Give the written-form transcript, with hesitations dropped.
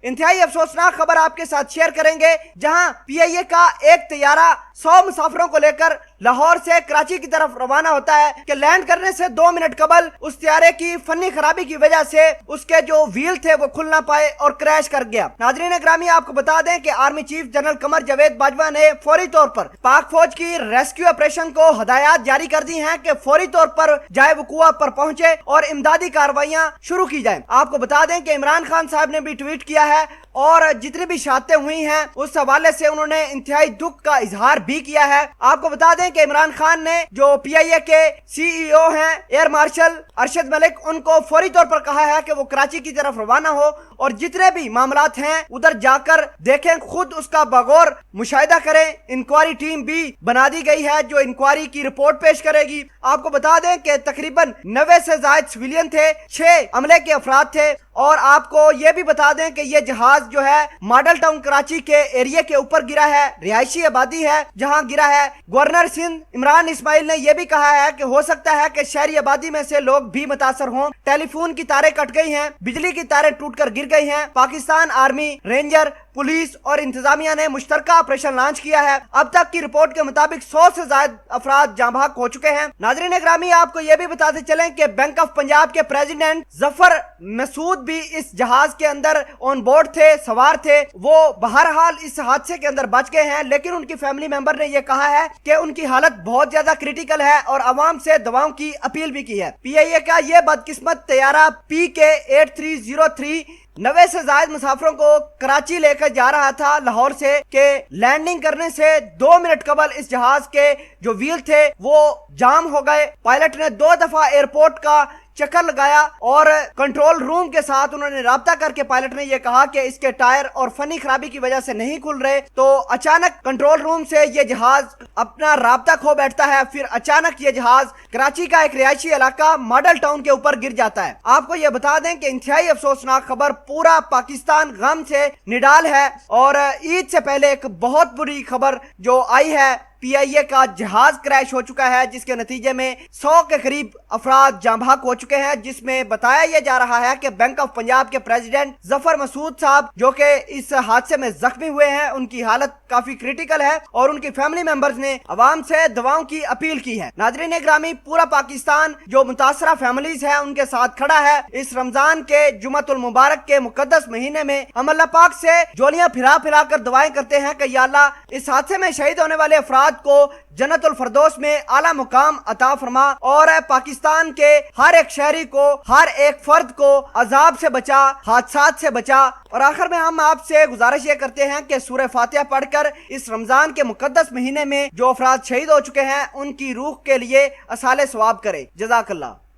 इंतहाई अफसोसनाक खबर आपके साथ शेयर करेंगे, जहां पीआईए का एक तैयारा 100 मुसाफिरों को लेकर लाहौर से कराची की तरफ रवाना होता है कि लैंड करने से 2 मिनट कबल उस तैयारे की फनी खराबी की वजह से उसके जो व्हील थे वो खुल ना पाए और क्रैश कर गया। नाजरीन ग्रामी, आपको बता दें कि army chief general Qamar Javed Bajwa ने फौरी तौर पर पाक फौज की रेस्क्यू ऑपरेशन को हदायत जारी कर दी हैं कि फौरी तौर पर जाए वकुआ पर पहुंचे और इमदादी कार्रवाइयां शुरू की जाएं। आपको बता दें कि इमरान खान साहब ने भी ट्वीट किया है और जितनी भी शहादतें हुई हैं उस हवाले से उन्होंने इंतहाई दुख का इजहार भी किया है। आपको बता दें कि इमरान खान ने जो पीआईए के सीईओ हैं एयर मार्शल अरशद मलिक, उनको फौरी तौर पर कहा है कि वो कराची की तरफ रवाना हो और जितने भी मामलात हैं उधर जाकर देखें, खुद उसका बगौर मुशाहिदा करें। इंक्वायरी टीम भी बना दी गई है जो इंक्वायरी की रिपोर्ट पेश करेगी। आपको बता दें कि तकरीबन 90 से ज्यादा सिविलियन थे, 6 अमले के अफराद थे और आपको ये भी बता दें कि ये जहाज जो है मॉडल टाउन कराची के एरिया के ऊपर गिरा है, रिहायशी आबादी है जहां गिरा है। गवर्नर सिंध इमरान इस्माइल ने यह भी कहा है कि हो सकता है कि शहरी आबादी में से लोग भी मुतासर हों। टेलीफोन की तारें कट गई हैं, बिजली की तारें टूटकर गिर गई हैं। पाकिस्तान आर्मी, रेंजर, पुलिस और इंतजामिया ने मुश्तरका ऑपरेशन लॉन्च किया है। अब तक की रिपोर्ट के मुताबिक 100 से ज्यादा अफराद जाँ भाग हो चुके हैं। नाजरीन ग्रामी, आपको यह भी बताते चलें कि बैंक ऑफ पंजाब के प्रेसिडेंट जफर मसूद भी इस जहाज के अंदर ऑन बोर्ड थे, सवार थे। वो बहरहाल इस हादसे के अंदर बच गए हैं, लेकिन उनकी फैमिली मेंबर ने यह कहा है कि उनकी हालत बहुत ज्यादा क्रिटिकल है और अवाम से दवाओं की अपील भी की है। पीआईए का यह बदकिस्मत तैयारा PK 8303 90 से ज्यादा मुसाफिरों को कराची लेकर जा रहा था लाहौर से के लैंडिंग करने से 2 मिनट कबल इस जहाज के जो व्हील थे वो जाम हो गए। पायलट ने 2 दफा एयरपोर्ट का चक्कर लगाया और कंट्रोल रूम के साथ उन्होंने राब्ता करके पायलट ने यह कहा कि इसके टायर और फनी खराबी की वजह से नहीं खुल रहे। तो अचानक कंट्रोल रूम से यह जहाज अपना राब्ता खो बैठता है। फिर अचानक यह जहाज कराची का एक रिहायशी इलाका मॉडल टाउन के ऊपर गिर जाता है। आपको यह बता दें कि इंतहाई अफसोसनाक खबर, पूरा पाकिस्तान गम से निडाल है और ईद से पहले एक बहुत बुरी खबर जो आई है, पीआईए का जहाज क्रैश हो चुका है जिसके नतीजे में 100 के करीब अफराद जाँ भाग हो चुके हैं, जिसमें बताया यह जा रहा है कि बैंक ऑफ पंजाब के प्रेसिडेंट जफर मसूद साहब जो कि इस हादसे में जख्मी हुए हैं, उनकी हालत काफी क्रिटिकल है और उनकी फैमिली मेंबर्स ने अवाम से दवाओं की अपील की है। नाजरीन ग्रामी, पूरा पाकिस्तान जो मुतासरा फैमिलीज है उनके साथ खड़ा है। इस रमजान के जुमतुल मुबारक के मुकद्दस महीने में हम अल्लाह पाक से जोलियां फिरा फिरा कर दुआएं करते हैं कि या अल्लाह इस हादसे में शहीद होने वाले अफराद को जन्नतुल फरदौस में आला मुकाम अता फरमा और पाकिस्तान के हर एक शहरी को, हर एक फर्द को अजाब से बचा, हादसात से बचा। और आखिर में हम आपसे गुजारिश ये करते हैं कि सूरह फातिहा पढ़कर इस रमजान के मुकद्दस महीने में जो अफराद शहीद हो चुके हैं उनकी रूह के लिए असाले सवाब करें। जज़ाकल्लाह।